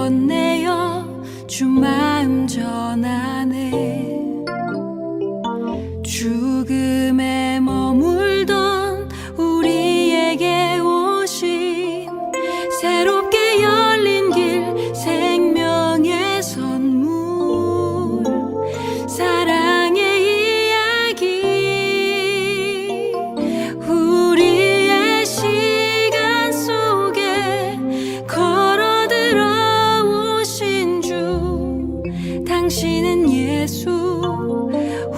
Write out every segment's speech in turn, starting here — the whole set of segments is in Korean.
건네어 주 마음 전하네. 죽음에 머물던 우리에게 오신 새롭게 열린 길, 생명의 선물, 사랑의 이야기. 우리의 시간 속에 걸어들어 오신 주, 당신은 예수,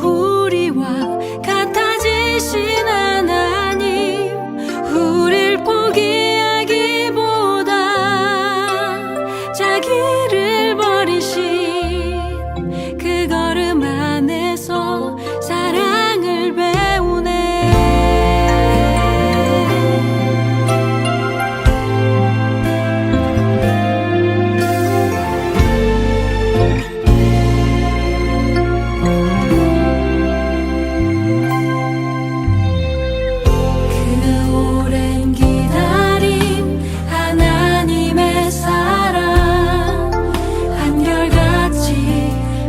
우리와 같아지신 하나님. 우릴 포기하기보다 자기를 버리신 그 걸음 안에서 사랑을 배우네. 그 오랜 기다림, 하나님의 사랑, 한결같이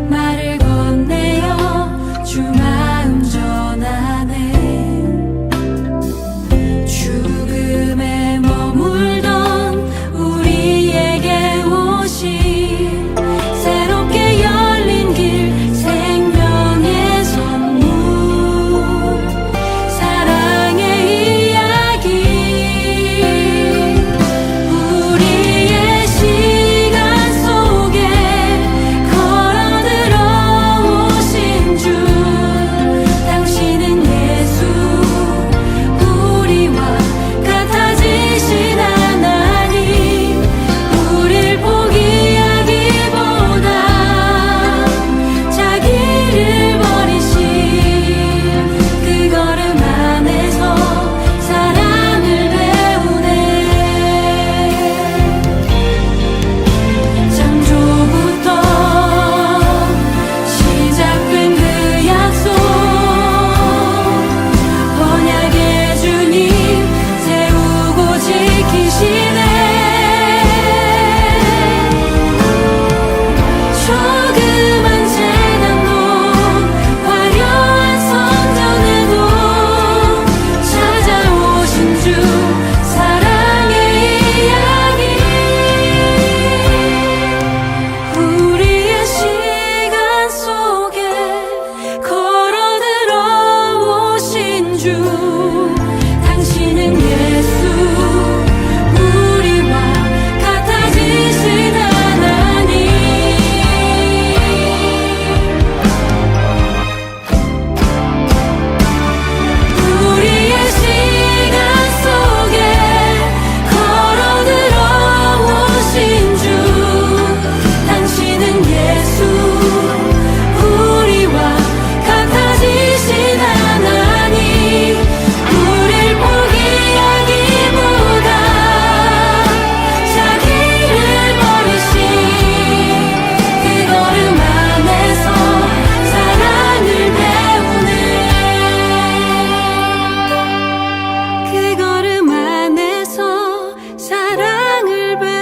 말을 건네어 주 마음 전하네. 죽음에 머물던 우리에게 오신 새롭게 열린 길, 생명의 선물, 사랑의 이야기. 우리의 시간 속에 걸어들어 오신 주, 당신은 예수, 우리와 같아지신 하나님. 우릴 포기하기보다 자기를 버리신 그 걸음 안에서 사랑을 배우네. 창조부터 시작된 그 약속, 언약의 주님 세우고 지키시네. 조그만 재난도 화려한 성전에도 찾아오신 주, 사랑의 이야기. 우리의 시간 속에 걸어들어 오신 주, 당신은 예수, 우리와 같아지신 하나님. 우리의 시간 속에 걸어들어 오신 주, 당신은 예수, 우리와 같아지신 하나님. 우릴 포기하기보다 자기를 버리신 그 걸음 안에서 사랑을 배우네. 그 걸음 안에서 사랑을 배우네.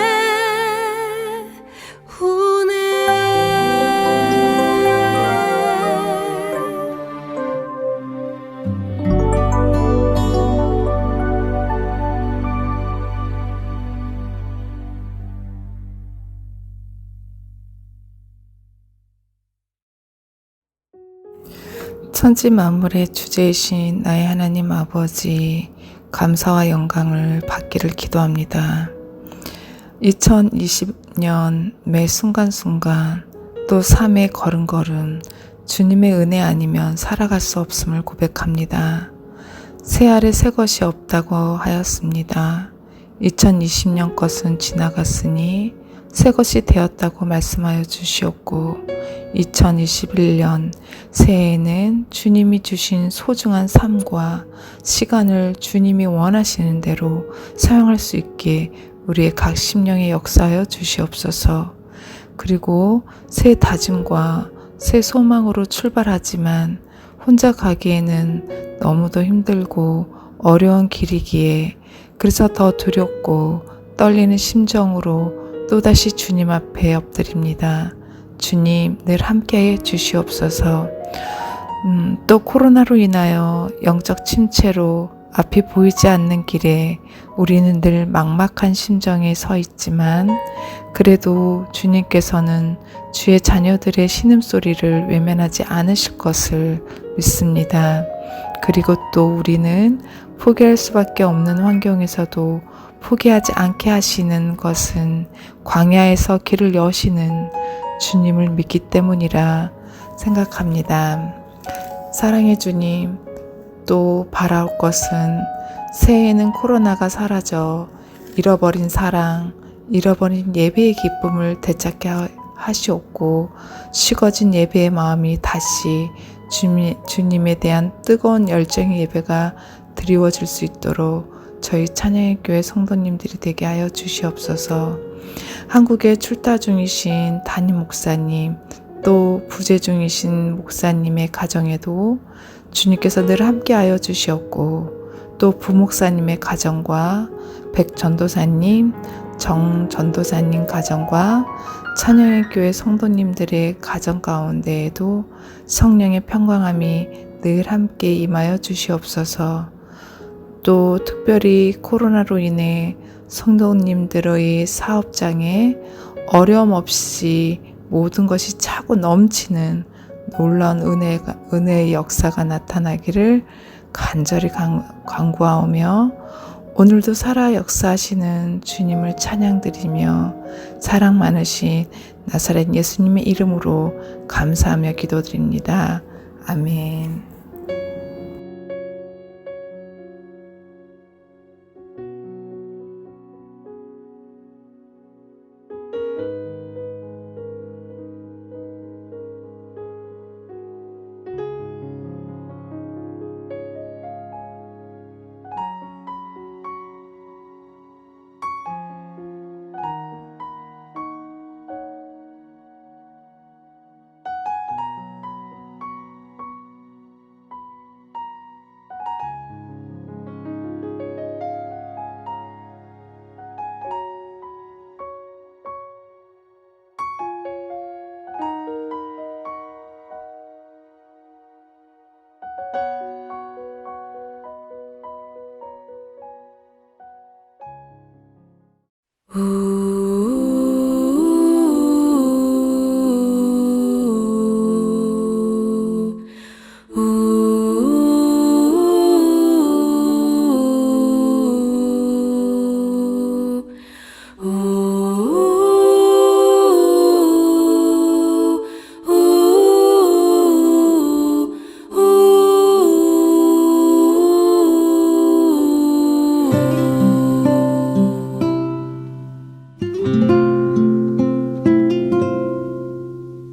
천지 만물의 주제이신 나의 하나님 아버지, 감사와 영광을 받기를 기도합니다. 2020년 매 순간순간 또 삶의 걸음걸음 주님의 은혜 아니면 살아갈 수 없음을 고백합니다. 새알에 새 것이 없다고 하였습니다. 2020년 것은 지나갔으니 새 것이 되었다고 말씀하여 주시었고, 2021년 새해에는 주님이 주신 소중한 삶과 시간을 주님이 원하시는 대로 사용할 수 있게 우리의 각 심령에 역사하여 주시옵소서. 그리고 새 다짐과 새 소망으로 출발하지만 혼자 가기에는 너무도 힘들고 어려운 길이기에, 그래서 더 두렵고 떨리는 심정으로 또다시 주님 앞에 엎드립니다. 주님 늘 함께해 주시옵소서. 또 코로나로 인하여 영적 침체로 앞이 보이지 않는 길에 우리는 늘 막막한 심정에 서 있지만 그래도 주님께서는 주의 자녀들의 신음소리를 외면하지 않으실 것을 믿습니다. 그리고 또 우리는 포기할 수밖에 없는 환경에서도 포기하지 않게 하시는 것은 광야에서 길을 여시는 주님을 믿기 때문이라 생각합니다. 사랑의 주님, 또 바라올 것은 새해에는 코로나가 사라져 잃어버린 사랑, 잃어버린 예배의 기쁨을 되찾게 하시옵고 식어진 예배의 마음이 다시 주님에 대한 뜨거운 열정의 예배가 드리워질 수 있도록 저희 찬양의 교회 성도님들이 되게 하여 주시옵소서. 한국에 출타 중이신 담임 목사님, 또 부재 중이신 목사님의 가정에도 주님께서 늘 함께하여 주시옵고 또 부목사님의 가정과 백전도사님, 정전도사님 가정과 찬양의 교회 성도님들의 가정 가운데에도 성령의 평강함이 늘 함께 임하여 주시옵소서. 또 특별히 코로나로 인해 성도님들의 사업장에 어려움 없이 모든 것이 차고 넘치는 놀라운 은혜의 역사가 나타나기를 간절히 간구하오며 오늘도 살아 역사하시는 주님을 찬양드리며 사랑 많으신 나사렛 예수님의 이름으로 감사하며 기도드립니다. 아멘.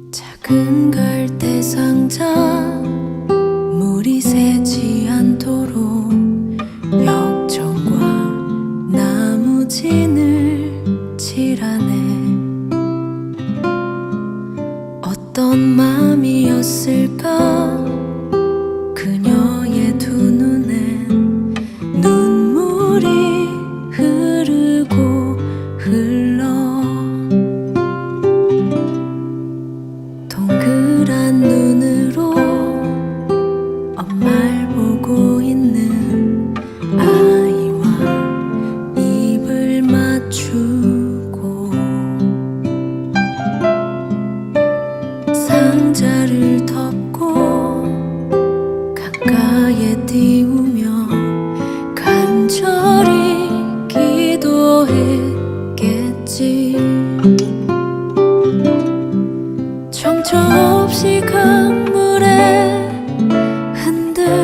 작은 갈대 상자 물이 새지 않도록 역청과 나무진을 칠하네. 어떤 마음이었을까 그녀의 두 눈엔 눈물이 흐르고 흘러 동그란 눈으로 엄마를 보고 있는 아이와 입을 맞추고 상자를 덮고 가까이에 띄우며 간절히 기도했겠지. 정처 없이 강물에 흔들흔들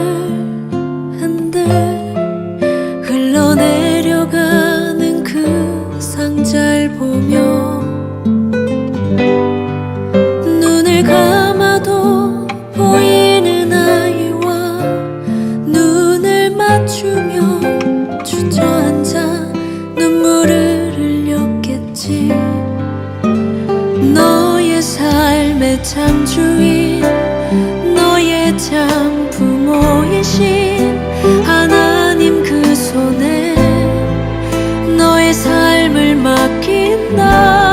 흘러내려가는 그 상자를 보며 눈을 감아도 보이는 아이와 눈을 맞추며 주저앉아 눈물을 흘렸겠지. 너의 삶의 창주인 너의 참 부모이신 하나님 그 손에 너의 삶을 맡긴다.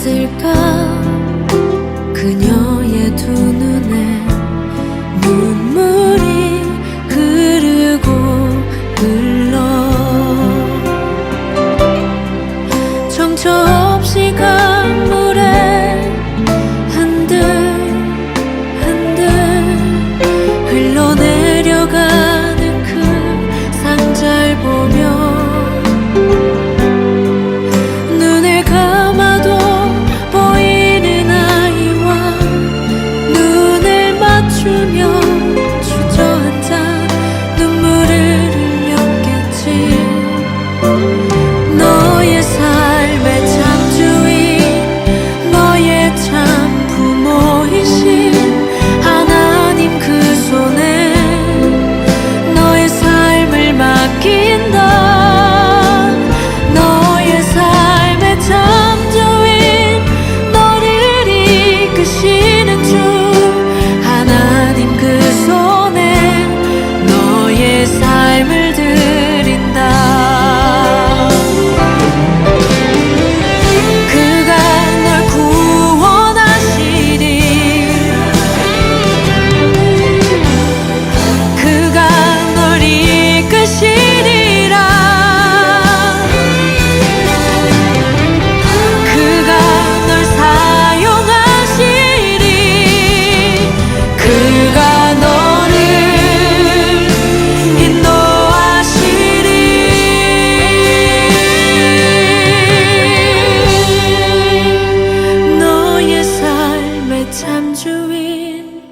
있을까 그녀의 두 눈에 눈물이 흐르고 흘러 정처 없이 강물에 한들 한들 흘러내려가는 그 상자를 보며 눈을 감아도 보이는 아이와 눈을 맞추며 주저앉아 눈물을 흘렸겠지. 너의 삶의 창조인 너의 참 부모이신 하나님 그 손에 너의 삶을 맡긴다. 너의 삶의 창조인 너를 이끄시는 주 하나님 그 손에 너의 삶을 드린다. 그가 널 구원하시리. 그가 널 이끄시리라. 그가 널 사용하시리. 그가 너를 인도하시리. 너의 삶의 참주인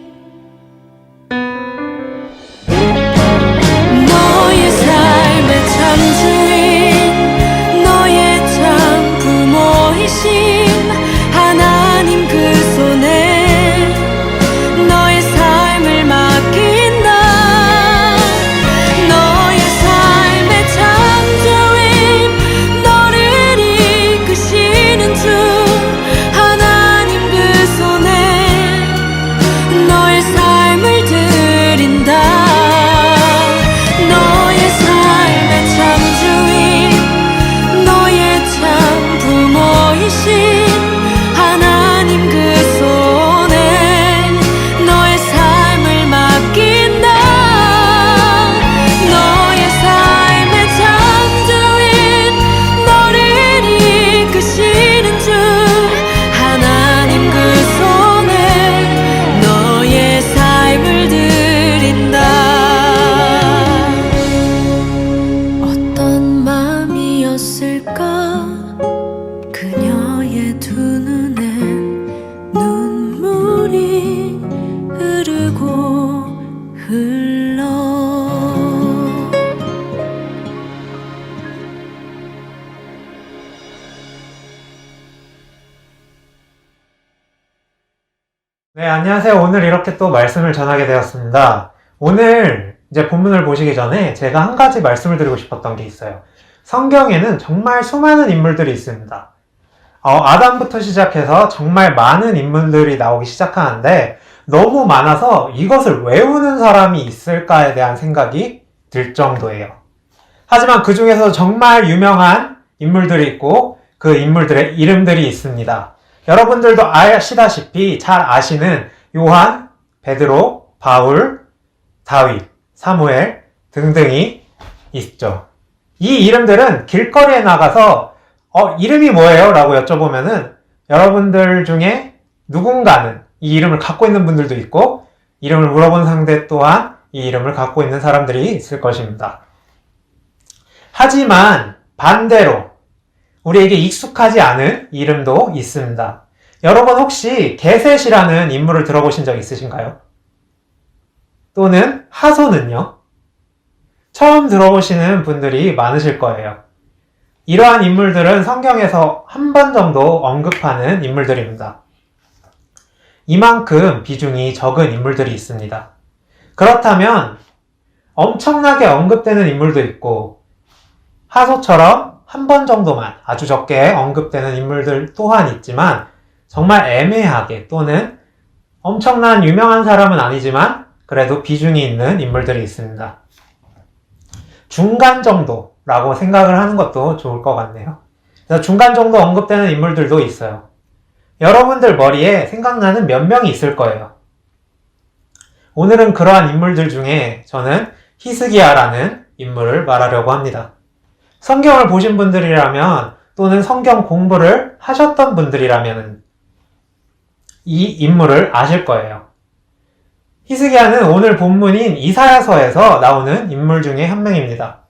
너의 삶의 참주인 너의 참 부모이신 하나님 그 손에 너의 삶을 맡긴다. 너의 삶의 창조인 너를 이끄시는 주 하나님 그 손에 너의 삶을 드린다. 너의 삶의 창조인 너의 참 부모이신 하나님 그 손에 너의 삶을 맡긴다. 너의 삶의 창조인 너를 이끄시는 주 하나님 그 손에 너의 삶을 드린다. 어떤 마음이었을까 그녀의 두 눈엔 눈물이 흐르고 흘러. 네, 안녕하세요. 오늘 이렇게 또 말씀을 전하게 되었습니다. 오늘 이제 본문을 보시기 전에 제가 한 가지 말씀을 드리고 싶었던 게 있어요. 성경에는 정말 수많은 인물들이 있습니다. 아담부터 시작해서 정말 많은 인물들이 나오기 시작하는데 너무 많아서 이것을 외우는 사람이 있을까에 대한 생각이 들 정도예요. 하지만 그 중에서 정말 유명한 인물들이 있고 그 인물들의 이름들이 있습니다. 여러분들도 아시다시피 잘 아시는 요한, 베드로, 바울, 다윗, 사무엘 등등이 있죠. 이 이름들은 길거리에 나가서 이름이 뭐예요? 라고 여쭤보면은 여러분들 중에 누군가는 이 이름을 갖고 있는 분들도 있고 이름을 물어본 상대 또한 이 이름을 갖고 있는 사람들이 있을 것입니다. 하지만 반대로 우리에게 익숙하지 않은 이름도 있습니다. 여러분 혹시 게셋이라는 인물을 들어보신 적 있으신가요? 또는 하손은요? 처음 들어보시는 분들이 많으실 거예요. 이러한 인물들은 성경에서 한 번 정도 언급하는 인물들입니다. 이만큼 비중이 적은 인물들이 있습니다. 그렇다면 엄청나게 언급되는 인물도 있고 하소처럼 한 번 정도만 아주 적게 언급되는 인물들 또한 있지만 정말 애매하게 또는 엄청난 유명한 사람은 아니지만 그래도 비중이 있는 인물들이 있습니다. 중간 정도라고 생각을 하는 것도 좋을 것 같네요. 그래서 중간 정도 언급되는 인물들도 있어요. 여러분들 머리에 생각나는 몇 명이 있을 거예요. 오늘은 그러한 인물들 중에 저는 히스기야라는 인물을 말하려고 합니다. 성경을 보신 분들이라면 또는 성경 공부를 하셨던 분들이라면 이 인물을 아실 거예요. 히스기야는 오늘 본문인 이사야서에서 나오는 인물 중에 한 명입니다.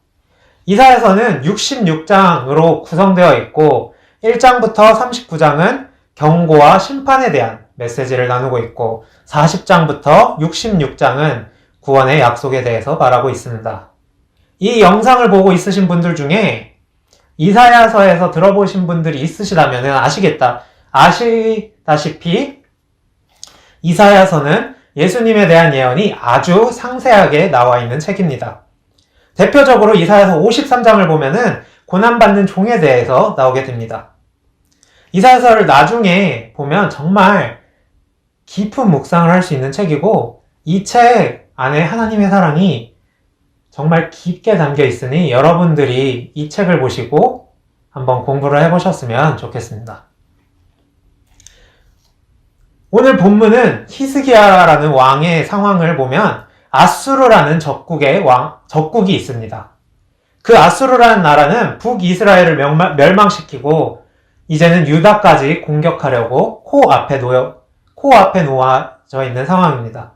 이사야서는 66장으로 구성되어 있고 1장부터 39장은 경고와 심판에 대한 메시지를 나누고 있고 40장부터 66장은 구원의 약속에 대해서 말하고 있습니다. 이 영상을 보고 있으신 분들 중에 이사야서에서 들어보신 분들이 있으시다면 아시다시피 이사야서는 예수님에 대한 예언이 아주 상세하게 나와 있는 책입니다. 대표적으로 이사야서 53장을 보면은 고난받는 종에 대해서 나오게 됩니다. 이사야서를 나중에 보면 정말 깊은 묵상을 할 수 있는 책이고 이 책 안에 하나님의 사랑이 정말 깊게 담겨 있으니 여러분들이 이 책을 보시고 한번 공부를 해보셨으면 좋겠습니다. 오늘 본문은 히스기야라는 왕의 상황을 보면 아수르라는 적국이 있습니다. 그 아수르라는 나라는 북이스라엘을 멸망시키고 이제는 유다까지 공격하려고 코앞에 놓아져 있는 상황입니다.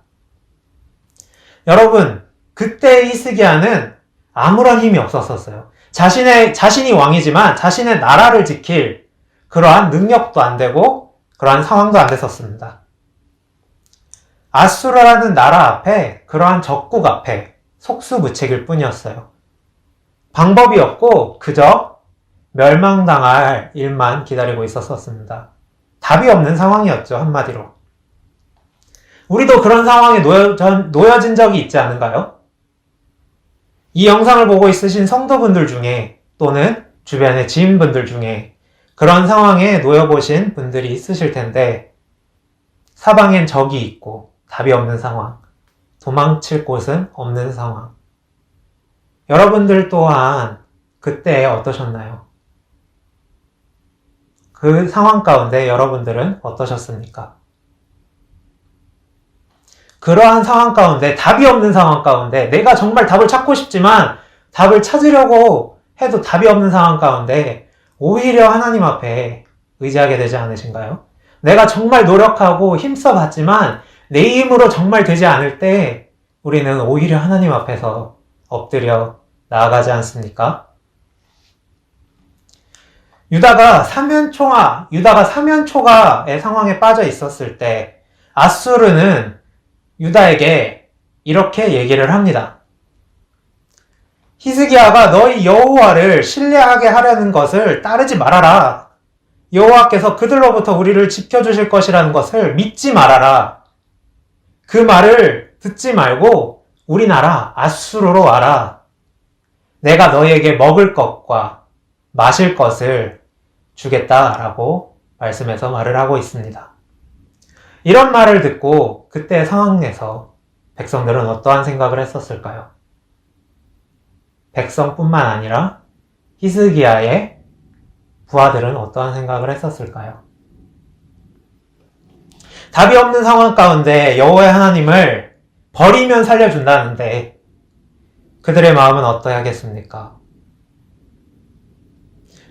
여러분, 그때 히스기야는 아무런 힘이 없었어요. 자신이 왕이지만 자신의 나라를 지킬 그러한 능력도 안 되고 그러한 상황도 안 됐었습니다. 아수르라는 나라 앞에 그러한 적국 앞에 속수무책일 뿐이었어요. 방법이 없고 그저 멸망당할 일만 기다리고 있었습니다. 답이 없는 상황이었죠, 한마디로. 우리도 그런 상황에 놓여진 적이 있지 않은가요? 이 영상을 보고 있으신 성도분들 중에 또는 주변의 지인분들 중에 그런 상황에 놓여보신 분들이 있으실 텐데 사방엔 적이 있고 답이 없는 상황, 도망칠 곳은 없는 상황. 여러분들 또한 그때 어떠셨나요? 그 상황 가운데 여러분들은 어떠셨습니까? 그러한 상황 가운데, 답이 없는 상황 가운데, 내가 정말 답을 찾고 싶지만 답을 찾으려고 해도 답이 없는 상황 가운데 오히려 하나님 앞에 의지하게 되지 않으신가요? 내가 정말 노력하고 힘써 봤지만 내 힘으로 정말 되지 않을 때 우리는 오히려 하나님 앞에서 엎드려 나아가지 않습니까? 유다가 사면초가의 상황에 빠져 있었을 때 아수르는 유다에게 이렇게 얘기를 합니다. 히스기야가 너희 여호와를 신뢰하게 하려는 것을 따르지 말아라. 여호와께서 그들로부터 우리를 지켜주실 것이라는 것을 믿지 말아라. 그 말을 듣지 말고 우리나라 아수르로 와라. 내가 너희에게 먹을 것과 마실 것을 주겠다라고 말씀해서 말을 하고 있습니다. 이런 말을 듣고 그때 상황에서 백성들은 어떠한 생각을 했었을까요? 백성뿐만 아니라 히스기야의 부하들은 어떠한 생각을 했었을까요? 답이 없는 상황 가운데 여호와의 하나님을 버리면 살려준다는데 그들의 마음은 어떠하겠습니까?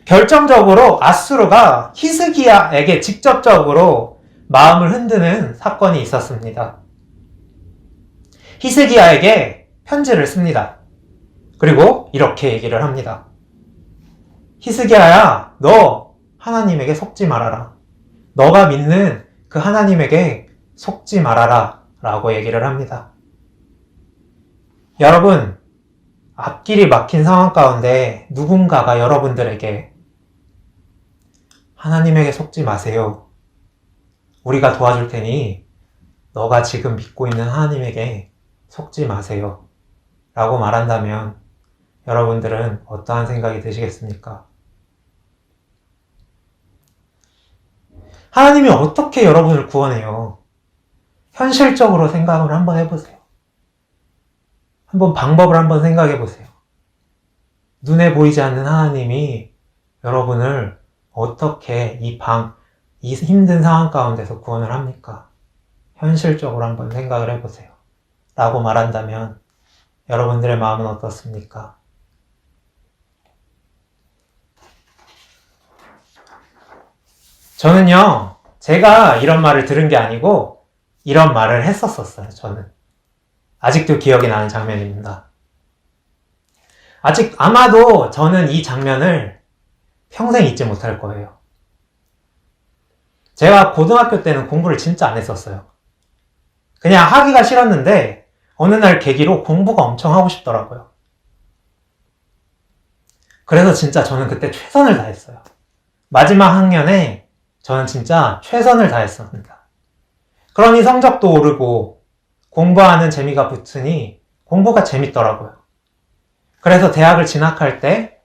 결정적으로 아수르가 히스기야에게 직접적으로 마음을 흔드는 사건이 있었습니다. 히스기야에게 편지를 씁니다. 그리고 이렇게 얘기를 합니다. 히스기야야, 너 하나님에게 속지 말아라. 너가 믿는 그 하나님에게 속지 말아라 라고 얘기를 합니다. 여러분, 앞길이 막힌 상황 가운데 누군가가 여러분들에게 하나님에게 속지 마세요. 우리가 도와줄 테니 너가 지금 믿고 있는 하나님에게 속지 마세요. 라고 말한다면 여러분들은 어떠한 생각이 드시겠습니까? 하나님이 어떻게 여러분을 구원해요? 현실적으로 생각을 한번 해보세요. 한번 방법을 한번 생각해 보세요. 눈에 보이지 않는 하나님이 여러분을 어떻게 이 힘든 상황 가운데서 구원을 합니까? 현실적으로 한번 생각을 해보세요. 라고 말한다면 여러분들의 마음은 어떻습니까? 저는요, 제가 이런 말을 들은 게 아니고 이런 말을 했었어요, 저는. 아직도 기억이 나는 장면입니다. 아마도 저는 이 장면을 평생 잊지 못할 거예요. 제가 고등학교 때는 공부를 진짜 안 했었어요. 그냥 하기가 싫었는데 어느 날 계기로 공부가 엄청 하고 싶더라고요. 그래서 진짜 저는 그때 최선을 다했어요. 마지막 학년에 저는 진짜 최선을 다했습니다. 그러니 성적도 오르고 공부하는 재미가 붙으니 공부가 재밌더라고요. 그래서 대학을 진학할 때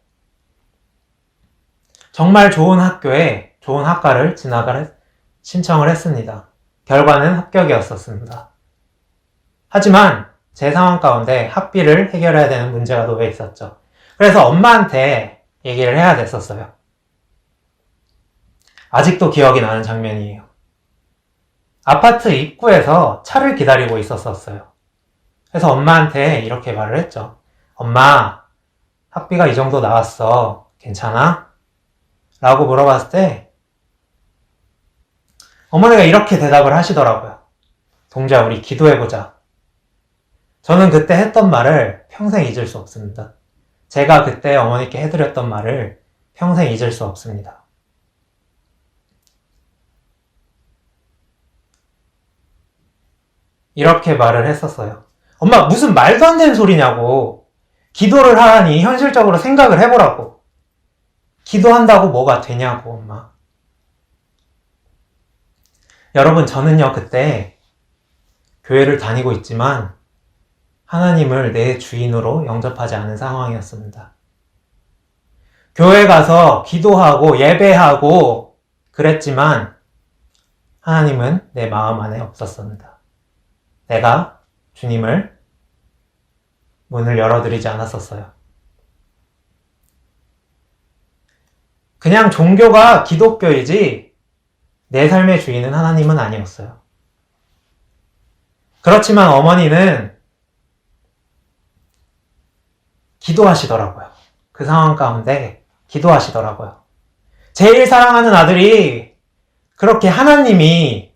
정말 좋은 학교에 좋은 학과를 신청을 했습니다. 결과는 합격이었었습니다. 하지만 제 상황 가운데 학비를 해결해야 되는 문제가 놓여 있었죠. 그래서 엄마한테 얘기를 해야 됐었어요. 아직도 기억이 나는 장면이에요. 아파트 입구에서 차를 기다리고 있었어요. 그래서 엄마한테 이렇게 말을 했죠. 엄마, 학비가 이 정도 나왔어. 괜찮아? 라고 물어봤을 때 어머니가 이렇게 대답을 하시더라고요. 동자, 우리 기도해보자. 저는 그때 했던 말을 평생 잊을 수 없습니다. 제가 그때 어머니께 해드렸던 말을 평생 잊을 수 없습니다. 이렇게 말을 했었어요. 엄마, 무슨 말도 안 되는 소리냐고. 기도를 하라니 현실적으로 생각을 해보라고. 기도한다고 뭐가 되냐고, 엄마. 여러분, 저는요, 그때 교회를 다니고 있지만 하나님을 내 주인으로 영접하지 않은 상황이었습니다. 교회 가서 기도하고 예배하고 그랬지만 하나님은 내 마음 안에 없었습니다. 내가 주님을 문을 열어드리지 않았었어요. 그냥 종교가 기독교이지 내 삶의 주인은 하나님은 아니었어요. 그렇지만 어머니는 기도하시더라고요. 그 상황 가운데 기도하시더라고요. 제일 사랑하는 아들이 그렇게 하나님이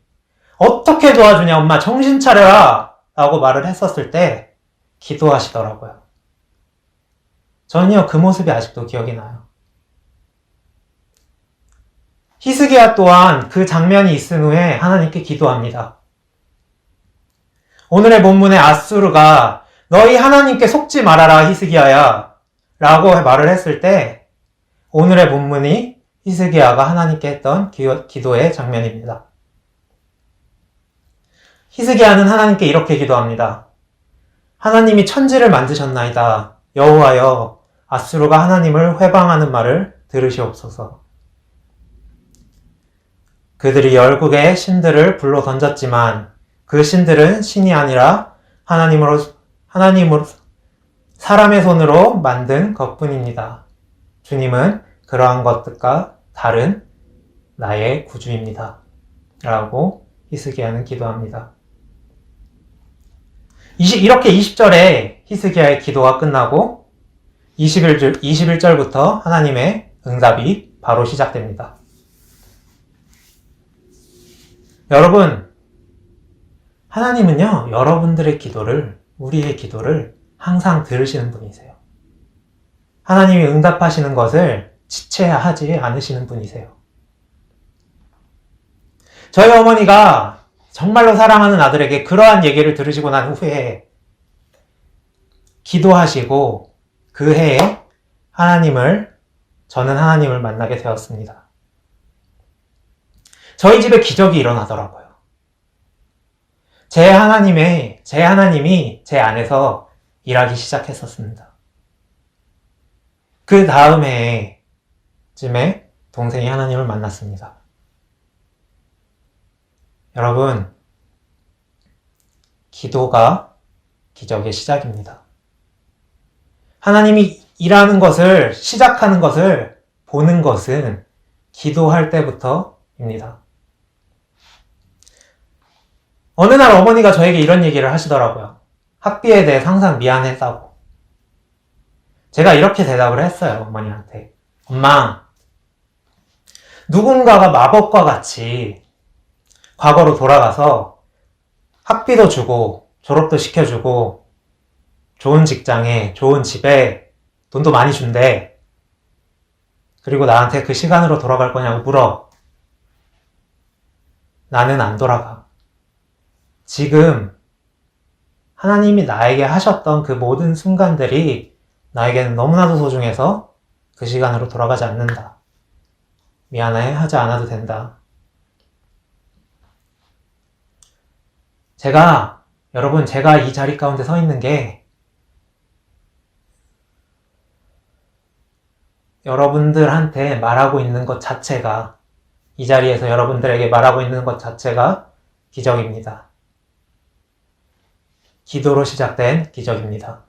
어떻게 도와주냐, 엄마 정신 차려라 라고 말을 했었을 때 기도하시더라고요. 저는요, 그 모습이 아직도 기억이 나요. 히스기야 또한 그 장면이 있은 후에 하나님께 기도합니다. 오늘의 본문의 아수르가 너희 하나님께 속지 말아라 히스기야야 라고 말을 했을 때 오늘의 본문이 히스기야가 하나님께 했던 기도의 장면입니다. 히스기야는 하나님께 이렇게 기도합니다. 하나님이 천지를 만드셨나이다. 여호와여, 아수르가 하나님을 회방하는 말을 들으시옵소서. 그들이 열국의 신들을 불러 던졌지만 그 신들은 신이 아니라 하나님으로 사람의 손으로 만든 것뿐입니다. 주님은 그러한 것들과 다른 나의 구주입니다. 라고 히스기야는 기도합니다. 이렇게 20절에 히스기야의 기도가 끝나고 21절부터 하나님의 응답이 바로 시작됩니다. 여러분, 하나님은요, 여러분들의 기도를, 우리의 기도를 항상 들으시는 분이세요. 하나님이 응답하시는 것을 지체하지 않으시는 분이세요. 저희 어머니가 정말로 사랑하는 아들에게 그러한 얘기를 들으시고 난 후에 기도하시고 그 해에 저는 하나님을 만나게 되었습니다. 저희 집에 기적이 일어나더라고요. 제 하나님이 제 안에서 일하기 시작했었습니다. 그 다음 해쯤에 동생이 하나님을 만났습니다. 여러분, 기도가 기적의 시작입니다. 하나님이 일하는 것을, 시작하는 것을 보는 것은 기도할 때부터입니다. 어느 날 어머니가 저에게 이런 얘기를 하시더라고요. 학비에 대해 항상 미안했다고. 제가 이렇게 대답을 했어요, 어머니한테. 엄마, 누군가가 마법과 같이 과거로 돌아가서 학비도 주고 졸업도 시켜주고 좋은 직장에 좋은 집에 돈도 많이 준대. 그리고 나한테 그 시간으로 돌아갈 거냐고 물어. 나는 안 돌아가. 지금 하나님이 나에게 하셨던 그 모든 순간들이 나에게는 너무나도 소중해서 그 시간으로 돌아가지 않는다. 미안해 하지 않아도 된다. 여러분, 제가 이 자리 가운데 서 있는 게 여러분들한테 말하고 있는 것 자체가, 이 자리에서 여러분들에게 말하고 있는 것 자체가 기적입니다. 기도로 시작된 기적입니다.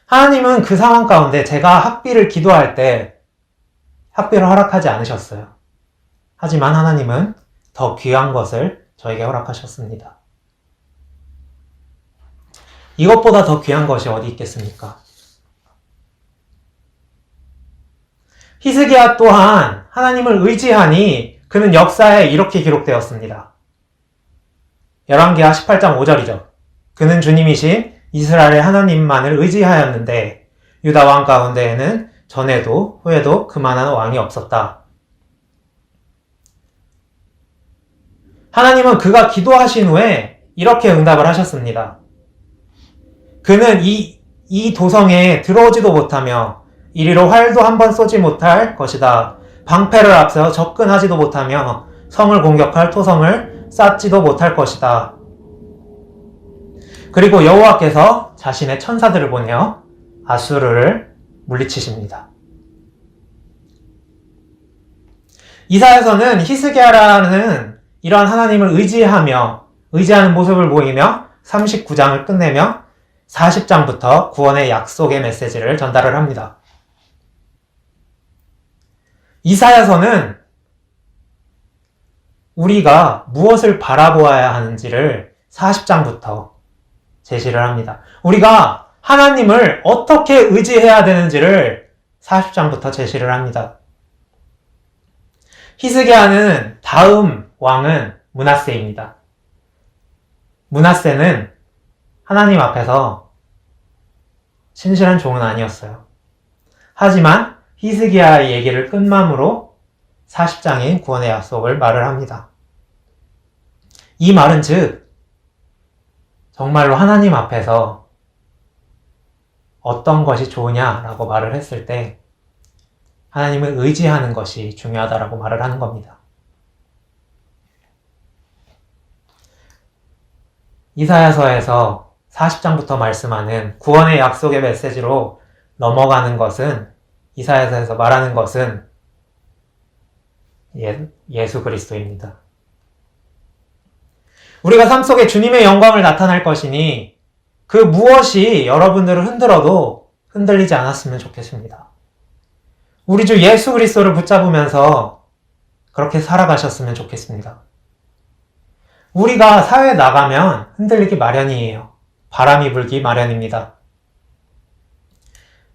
하나님은 그 상황 가운데 제가 학비를 기도할 때 학비를 허락하지 않으셨어요. 하지만 하나님은 더 귀한 것을 저에게 허락하셨습니다. 이것보다 더 귀한 것이 어디 있겠습니까? 히스기야 또한 하나님을 의지하니 그는 역사에 이렇게 기록되었습니다. 열왕기하 18장 5절이죠. 그는 주님이신 이스라엘의 하나님만을 의지하였는데 유다 왕 가운데에는 전에도 후에도 그만한 왕이 없었다. 하나님은 그가 기도하신 후에 이렇게 응답을 하셨습니다. 그는 이 도성에 들어오지도 못하며 이리로 활도 한번 쏘지 못할 것이다. 방패를 앞세워 접근하지도 못하며 성을 공격할 토성을 쌓지도 못할 것이다. 그리고 여호와께서 자신의 천사들을 보내어 아수르를 물리치십니다. 이사야서는 히스기야라는 이러한 하나님을 의지하는 모습을 보이며 39장을 끝내며 40장부터 구원의 약속의 메시지를 전달을 합니다. 이사야서는 우리가 무엇을 바라보아야 하는지를 40장부터 제시를 합니다. 우리가 하나님을 어떻게 의지해야 되는지를 40장부터 제시를 합니다. 히스기야는 다음 왕은 므낫세입니다. 므낫세는 하나님 앞에서 신실한 종은 아니었어요. 하지만 히스기야의 얘기를 끝마무로 40장인 구원의 약속을 말을 합니다. 이 말은 즉 정말로 하나님 앞에서 어떤 것이 좋으냐라고 말을 했을 때 하나님을 의지하는 것이 중요하다라고 말을 하는 겁니다. 이사야서에서 40장부터 말씀하는 구원의 약속의 메시지로 넘어가는 것은, 이사야서에서 말하는 것은 예수 그리스도입니다. 우리가 삶 속에 주님의 영광을 나타낼 것이니 그 무엇이 여러분들을 흔들어도 흔들리지 않았으면 좋겠습니다. 우리 주 예수 그리스도를 붙잡으면서 그렇게 살아가셨으면 좋겠습니다. 우리가 사회에 나가면 흔들리기 마련이에요. 바람이 불기 마련입니다.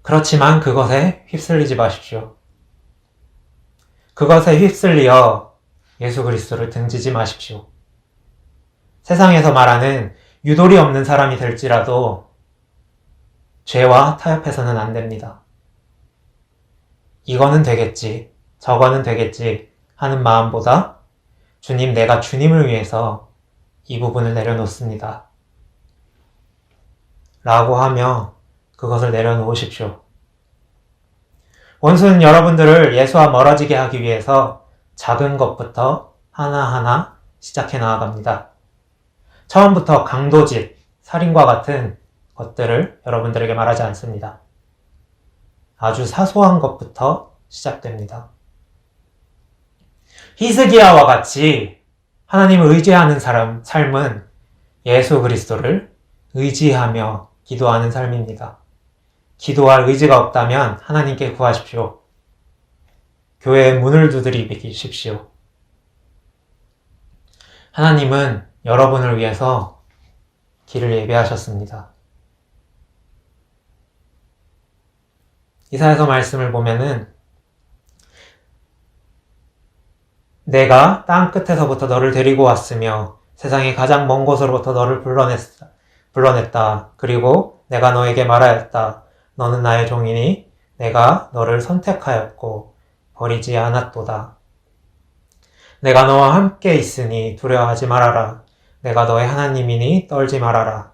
그렇지만 그것에 휩쓸리지 마십시오. 그것에 휩쓸려 예수 그리스도를 등지지 마십시오. 세상에서 말하는 유도리 없는 사람이 될지라도 죄와 타협해서는 안 됩니다. 이거는 되겠지, 저거는 되겠지 하는 마음보다 주님, 내가 주님을 위해서 이 부분을 내려놓습니다. 라고 하며 그것을 내려놓으십시오. 원수는 여러분들을 예수와 멀어지게 하기 위해서 작은 것부터 하나하나 시작해 나아갑니다. 처음부터 강도짓, 살인과 같은 것들을 여러분들에게 말하지 않습니다. 아주 사소한 것부터 시작됩니다. 히스기야와 같이 하나님을 의지하는 삶은 예수 그리스도를 의지하며 기도하는 삶입니다. 기도할 의지가 없다면 하나님께 구하십시오. 교회의 문을 두드리십시오. 하나님은 여러분을 위해서 길을 예비하셨습니다. 이사야서 말씀을 보면은 내가 땅 끝에서부터 너를 데리고 왔으며 세상의 가장 먼 곳으로부터 너를 불러냈다. 그리고 내가 너에게 말하였다. 너는 나의 종이니 내가 너를 선택하였고 버리지 않았도다. 내가 너와 함께 있으니 두려워하지 말아라. 내가 너의 하나님이니 떨지 말아라.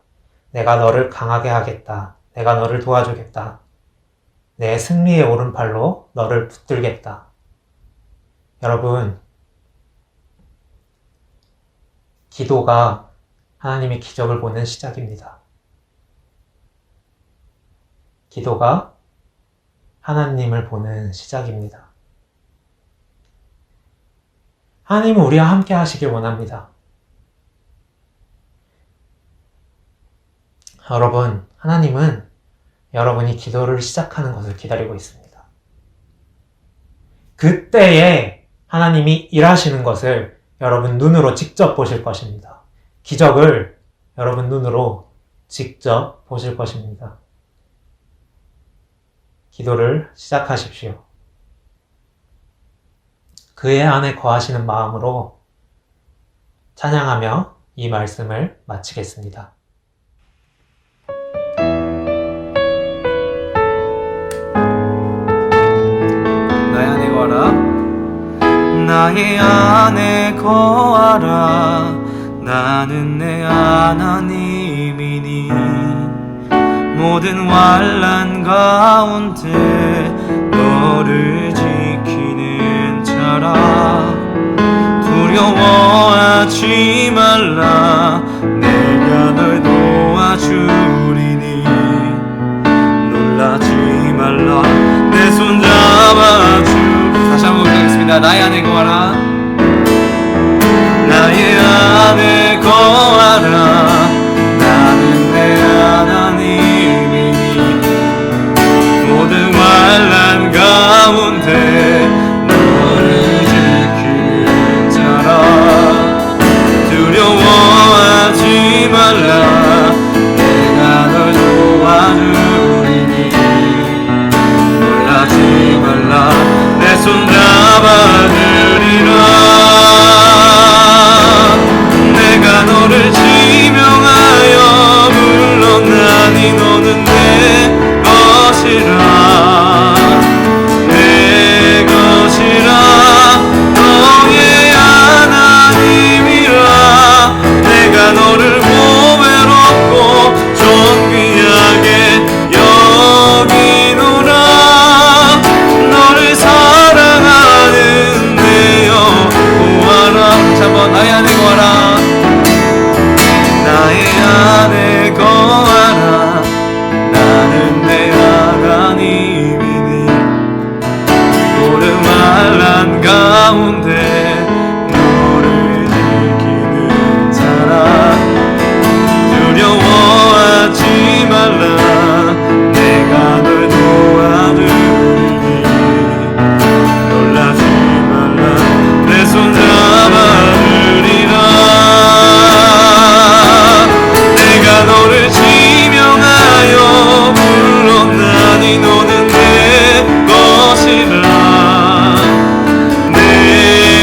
내가 너를 강하게 하겠다. 내가 너를 도와주겠다. 내 승리의 오른팔로 너를 붙들겠다. 여러분, 기도가 하나님의 기적을 보는 시작입니다. 기도가 하나님을 보는 시작입니다. 하나님은 우리와 함께 하시길 원합니다. 여러분, 하나님은 여러분이 기도를 시작하는 것을 기다리고 있습니다. 그때에 하나님이 일하시는 것을 여러분 눈으로 직접 보실 것입니다. 기적을 여러분 눈으로 직접 보실 것입니다. 기도를 시작하십시오. 그의 안에 거하시는 마음으로 찬양하며 이 말씀을 마치겠습니다. 나의 안에 거하라. 나는 내 하나님이니 모든 환난 가운데 너를 지키는 자라. 두려워하지 말라. 내가 널 도와주리니 놀라지 말라. 내 손 잡아주. 다시 한번 부탁드리겠습니다. 나의 안에 거하라. 나의 안에 거하라. 나는 내 하나님이니 모든 환난 가운데 너를 지키는 자라. 두려워하지 말라. 내가 널 도와주리니 놀라지 말라. 내 손 잡아주리라. 내가 너를 지명하여 불렀나니 너는 내 것이라. 내 것이라. 너의 하나님이라. 내가 너를 보배롭고 존귀하게 여기노라. 너를 사랑하는 내 여호와라. 다시 한번 나의 안에 거하라. 나의 안에 거하라. 나는 내 하나님이니 모든 환난 가운데 너를 지키는 자라. 두려워하지 말라. 내가 널 도와주리니 놀라지 말라. 내 손 잡아주리라. 내가 너를 지명하여 불렀나니 너는 내 것이라. 내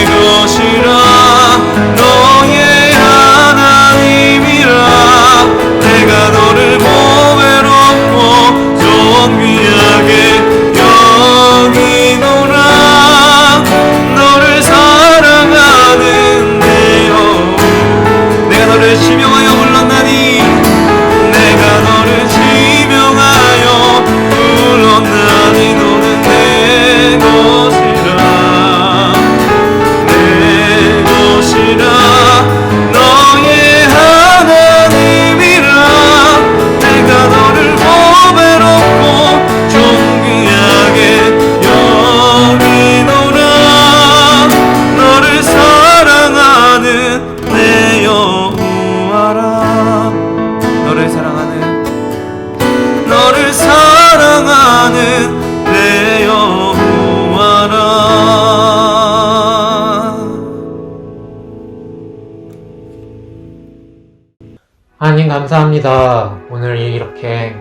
하나님 감사합니다. 오늘 이렇게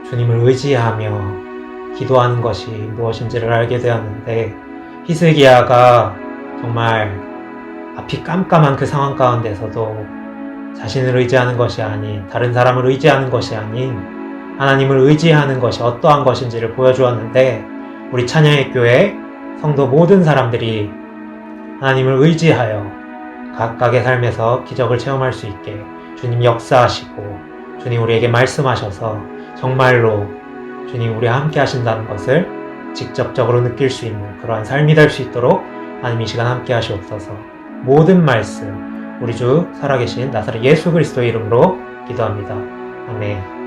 주님을 의지하며 기도하는 것이 무엇인지를 알게 되었는데, 히스기야가 정말 앞이 깜깜한 그 상황 가운데서도 자신을 의지하는 것이 아닌, 다른 사람을 의지하는 것이 아닌 하나님을 의지하는 것이 어떠한 것인지를 보여주었는데, 우리 찬양의 교회 성도 모든 사람들이 하나님을 의지하여 각각의 삶에서 기적을 체험할 수 있게 주님 역사하시고 주님 우리에게 말씀하셔서 정말로 주님 우리와 함께 하신다는 것을 직접적으로 느낄 수 있는 그러한 삶이 될 수 있도록 하나님 이 시간 함께 하시옵소서. 모든 말씀 우리 주 살아계신 나사렛 예수 그리스도의 이름으로 기도합니다. 아멘.